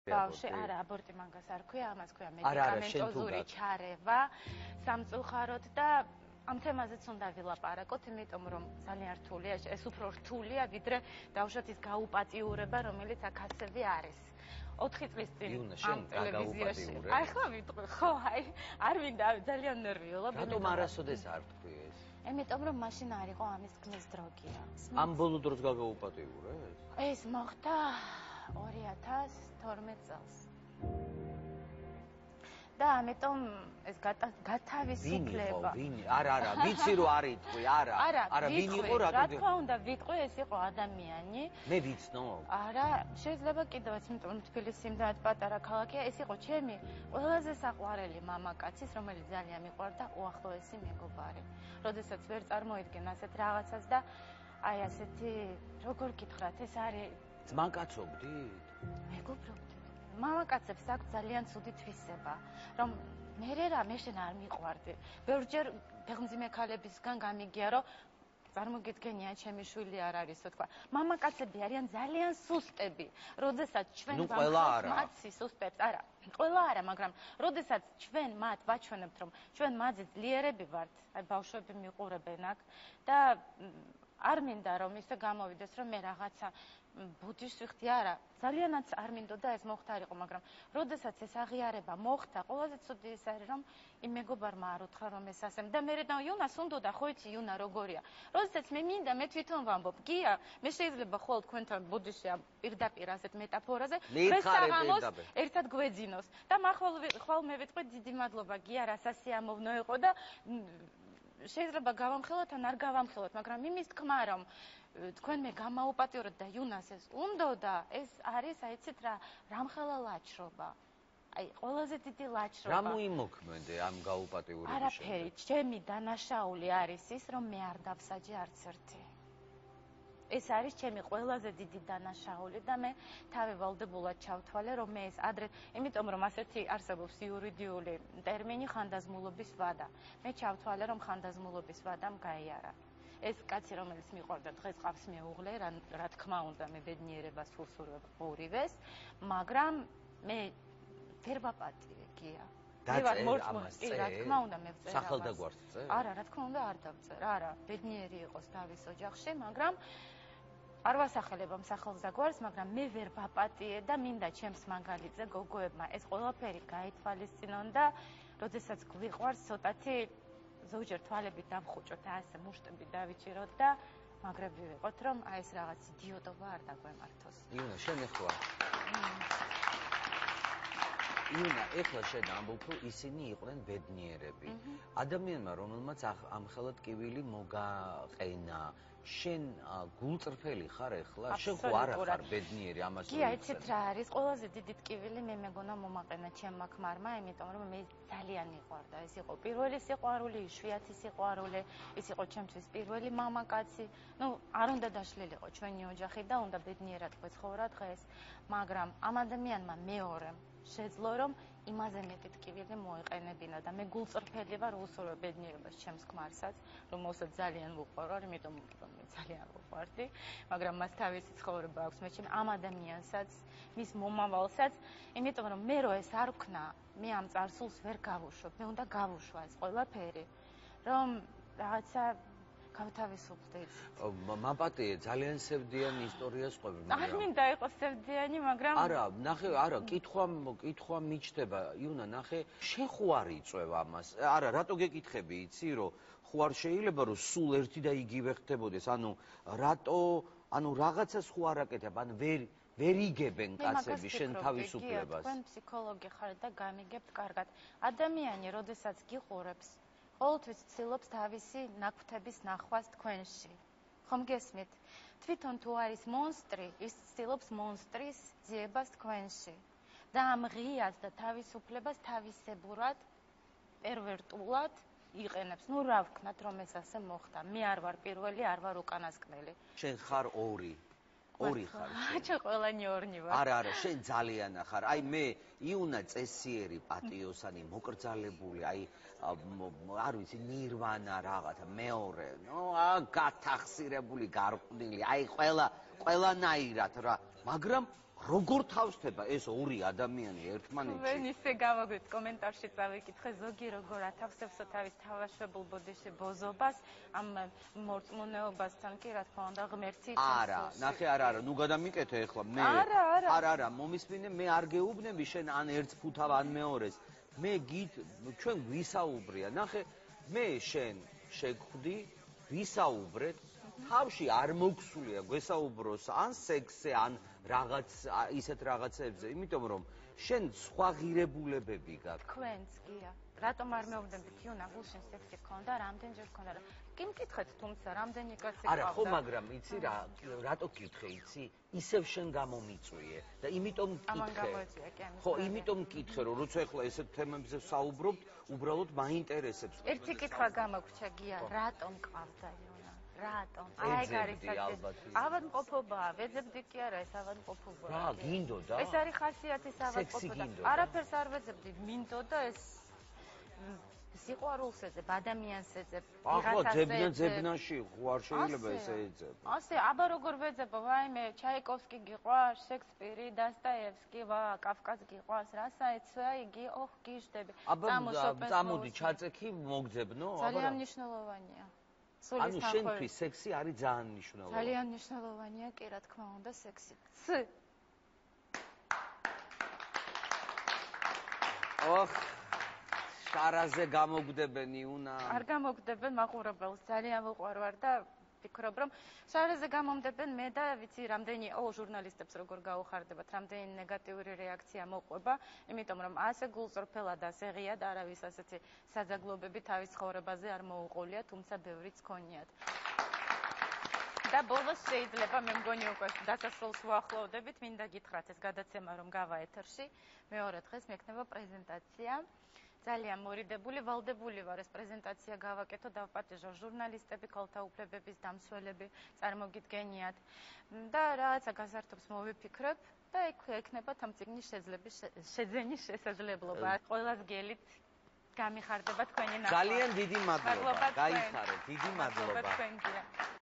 ბავშვი არა აბორტი მაგას არ ქვია, ამას ქვია მედიკამენტოზური ჩარევა სამწუხაროდ და ამ თემაზეც უნდა ვილაპარაკოთ, იმიტომ რომ ძალიან რთულია, ეს უფრო რთულია, ვიდრე დავუშვათ ის გაუპატიურება, რომელიც აქ ასევე არის. 4 წლის წინ ამ ტელევიზიაში. აი ხო ვიტყვი, ხო, აი არ მინდა ძალიან ნერვიულობ. რატომ არასოდეს არ თქვი ეს? იმიტომ რომ მაშინ არ იყო ამის ქმნის დროგია. ამ ბოლო დროს გაგაუპატიურეს? ეს მოხდა 2012 წელს. და ამიტომ ეს გათავისუფლება. ვინი? არა, ვიცი რომ არ იტყვი, არა, ვინ იყო რა თქმა უნდა ვიტყვი, ეს იყო ადამიანი. მე ვიცნობ. არა, შეიძლება კიდევაც, იმიტომ რომ თბილისი იმდანაც პატარა ქალაქია, ეს იყო ჩემი ყველაზე საყვარელი მამაკაცის, რომელიც ძალიან მიყვარდა უახლოესი მეგობარი. როდესაც ვერ წარმოიდგენ ასეთ რაღაცას და აი ასეთი, როგორ გითხრათ, ეს არის ძმაკაცობდით? მეგობრობდით. მამაკაცებს აქვს ძალიან ცუდი თვისება, რომ მე შენ არ მიყვარდი. ბევრჯერ ფეხმძიმე ქალებისგან გამიგია, რომ წარმოგიდგენია, ჩემი შვილი არ არისო თქვა. მამაკაცები არიან ძალიან სუსტები. როდესაც ჩვენ მათ სუსტებს, არა, ყველა არა, მაგრამ როდესაც ჩვენ მათ ვაჩვენებთ, რომ ჩვენ მათზე ძლიერები ვართ, აი ბავშვები მიყურებენ აქ და არ მინდა რომ ისე გამოვიდეს, რომ მე რაღაცა ბუდიშს ვიხდი, არა, ძალიანაც არ მინდოდა ეს მოხდარიყო, მაგრამ როდესაც ეს აღიარება მოხდა, ყველაზე ცუდი ის არის, რომ იმ მეგობარმა არ უთხრა, რომ ეს ასე და მე და იუნას უნდოდა, ხო იცი იუნა როგორია. როდესაც მე მინდა, მე თვითონ ვამბობ, გია, მე შეიძლება ხოლ თქვენთან ბუდიში პირდაპირ ასეთ მეტაფორაზე დღესაღამოს ერთად გვეძინოს და ხვალ მე ვიტყვი დიდი მადლობა გია, რა სასიამოვნო იყო და შეიძლება გავამხელოთ ან არ გავამხელოთ, მაგრამ იმის თქმა რომ თქვენ მე გამაუპატიურეთ და იუნას ეს უნდოდა, ეს არის აიცით რა რამხელა ლაჩრობა. აი ყველაზე დიდი ლაჩრობა. რა მოიმოქმედე ამ გაუპატიურების შემდეგ? არაფერი, ჩემი დანაშაული არის ის, რომ მე არ დავსაჯე არც ერთი. ეს არის ჩემი ყველაზე დიდი დანაშაული და მე თავი ვალდებულად ჩავთვალე, რომ მე ეს ადრე, იმიტომ რომ ასეთი არსებობს იურიდიული ტერმინი ხანდაზმულობის ვადა. მე ჩავთვალე, რომ ხანდაზმულობის ვადამ გაიარა. ეს კაცი, რომელიც მიყვარდა, დღეს ყავს მეუღლე, რა თქმა უნდა, მე ბედნიერებას ვუსურვებ ორივეს, მაგრამ მე ვერ ვაპატიე, გია. მე ვარ მორწმუნე, რა თქმა უნდა, მე ვწერა. სახელდაგვარს წერ? არა, რა თქმა უნდა, არ დავწერ. არა, ბედნიერი იყოს თავის ოჯახში, მაგრამ არ ვასახელებ ამ სახელმძაგვარს, მაგრამ მე ვერ ვაპატიე და მინდა ჩემს მაგალითზე გოგოებმა ეს ყველაფერი გაითვალისწინონ და როდესაც გვიყვარს ცოტათი ზოგჯერ თვალები დამხუჭოთ და ასე მუშტები დავიჭიროთ და მაგრები ვიყოთ, რომ აი ეს რაღაც იდიოტობა არ დაგვემართოს. იუნა, შენ ეხლა იუნა, ეხლა შენ ამბობ, რომ ისინი იყვნენ ბედნიერები. ადამიანმა, რომელმაც ამხელად კივილი მოგაყენა, შენ გულწრფელი ხარ ეხლა? შენ ხო არ ხარ ბედნიერი ამას? კი, აიცით რა არის, ყველაზე დიდი ტკივილი მე მეგონა მომაყენა ჩემმა ქმარმა, იმიტომ რომ მე ძალიან მიყვარდა. ეს იყო პირველი სიყვარული, იშვიათი სიყვარული, ის იყო ჩემთვის პირველი მამაკაცი. ნუ არ უნდა დაშლილიყო ჩვენი ოჯახი და უნდა ბედნიერად გვეცხოვრა დღეს, მაგრამ ამ ადამიანმა მეორემ შეძლო რომ იმაზე მეტი ტკივილი მოეყენებინა და მე გულწრფელი ვარ უსურვებ ბედნიერებას ჩემს ქმარსაც, რომელსაც ძალიან ვუყვარ, იმიტომ რომ მე ძალიან ვუყვარდი, მაგრამ მას თავისი ცხოვრება აქვს, მე ჩემ ამ ადამიანსაც, მის მომავალსაც, იმიტომ რომ მე რო ეს არ ვქნა, მე ამ წარსულს ვერ გავუშვებ, მე უნდა გავუშვა ეს ყველაფერი, რომ რაღაცა გავთავისუფლდეთ. მაპატიე, ძალიან სევდიანი ისტორიას ყვები. არ მინდა იყოს სევდიანი, მაგრამ არა, კითხვა მიჩნდება. იუნა, ნახე, შენ ხო არ იწევ ამას? არა, რატო გეკითხები, იცი, რომ ხო არ შეიძლება რომ სულ ერთი და იგივე ხდებოდეს, ანუ რაღაცას ხო არ აკეთებ, ან ვერ იგებენ კაცები შენ თავისუფლებას. თქვენ ფსიქოლოგი ხართ და გამიგებთ კარგად. ადამიანი, როდესაც გიყურებს ყოველთვის ცდილობს თავისი ნაკვთების ნახვას თქვენში. ხომ გესმით? თვითონ თუ არის მონსტრი, ის ცდილობს მონსტრის ძიებას თქვენში. და ამ ღიას და თავისუფლებას თავისებურად, პერვერტულად იყენებს. ნუ რა ვქნათ, რომ ეს ასე მოხდა. მე არ ვარ პირველი, არ ვარ უკანასკნელი. შენ ხარ ორი ხარ შენ. ჩვენ ყველანი ორნი ვარ. არა, შენ ძალიან ხარ. აი მე იუნა წესიერი, პატიოსანი, მოკრძალებული, აი არ ვიცი, ნირვანა რაღაცა, მეორე, გათახსირებული, გარყვნილი, აი ყველანაირად რა. მაგრამ როგორ თავსდება ეს ორი ადამიანი ერთმანეთში? ვენ ისე გავაგვით კომენტარში წავიკითხე ზოგი როგორ ათავსებსო თავის თავაშვებულ ბოდიში ბოზობას ამ მორწმუნეობასთან კი რა თქმა უნდა ღმერთი არა, ნახე არა, ნუ გადამიკეთე ახლა მე არა, მომისმინე მე არ გეუბნები შენ ან ერთს ფუთავ ან მეორეს. მე ჩვენ ვისაუბრია. ნახე, მე შენ შეგხვდი, ვისაუბრეთ. თავში არ მოგსულია გვესაუბროს ან სექსზე, ან რაღაც ისეთ რაღაცებზე, იმიტომ რომ შენ სხვა ღირებულებები გაქვს. თქვენც გია. რატომ არ მეუბნებით იუნა გულშენ სექსი გქონდა, რამდენჯერ გქონდა? კი მკითხეთ, თუმცა რამდენი კაცი გქონდა? არა, ხო, მაგრამ იცი რა, რატო გკითხე, იცი? ისევ შენ გამომიწვიე და იმიტომ გკითხე. ხო, იმიტომ გკითხე, რომ როცა ახლა ესეთ თემებზე ვსაუბრობთ, უბრალოდ მაინტერესებს. ერთი კითხვა გამოგრჩა გია, რატომ ყავდა იუნა? რატომ? აი ეგ არის ავადმყოფობაა, ვეძებდი კი არა, ეს ავადმყოფობაა. რა, გინდოდა? ეს არის ხასიათის ავადმყოფობა. არაფერს არ ვეძებდი, მინდოდა ეს სიყვარულს ეძებ, ადამიანს ეძებ, ვიღაცას ეძებ. ძებნაში ხوار შეიძლება ესე ეძებ. ასე, აბა როგორ ვეძებო, ვაიმე, ჩაიკოვსკი გიყვარს, შექსპირი, დასტაევსკი, ვა, კაფკას გიყვარს, რასაეცვა იგი, ოხ, გიჟდები. წამოდი, ჩაწექი, მოგძებნო, აბა. ძალიან მნიშვნელოვანია. ანუ შენთვის სექსი არის ძალიან მნიშვნელოვანი. ძალიან მნიშვნელოვანია, კი რა თქმა უნდა, სექსი. ოხ შარაზე გამოგდებენ იუნა. არ გამოგდებენ მაყურებელს, ძალიან ვუყვარვარ და ვფიქრობ, რომ შარაზე გამომდებენ მე და ვიცი რამდენი ჟურნალისტებს როგორ გაუხარდებათ, რამდენი ნეგატიური რეაქცია მოყვება, იმიტომ რომ ასე გულწრფელად, ასე ღიად არავის ასეთი საძაგლობები თავის ცხოვრებაზე არ მოუყოლია, თუმცა ბევრიც ქონიათ. და ბოლოს შეიძლება მე მგონი უკვე დასასრულს ვუახლოვდებით, მინდა გითხრათ ეს გადაცემა რომ გავა ეთერში, მეორე დღეს მექნება პრეზენტაცია. ძალიან მორიდებული, ვალდებული ვარ ეს პრეზენტაცია გავაკეთო, დავპატეჟო ჟურნალისტები, ქალთა უფლებების დამცველები, წარმოგიდგენიათ და რაღაცა გასართობს მოვიფიქრებ და ექნებათ ამ წიგნის შეძენის შესაძლებლობა. ყველას გელით გამიხარდება თქვენი ნახვა. ძალიან დიდი მადლობა. გაიხარეთ, დიდი მადლობა.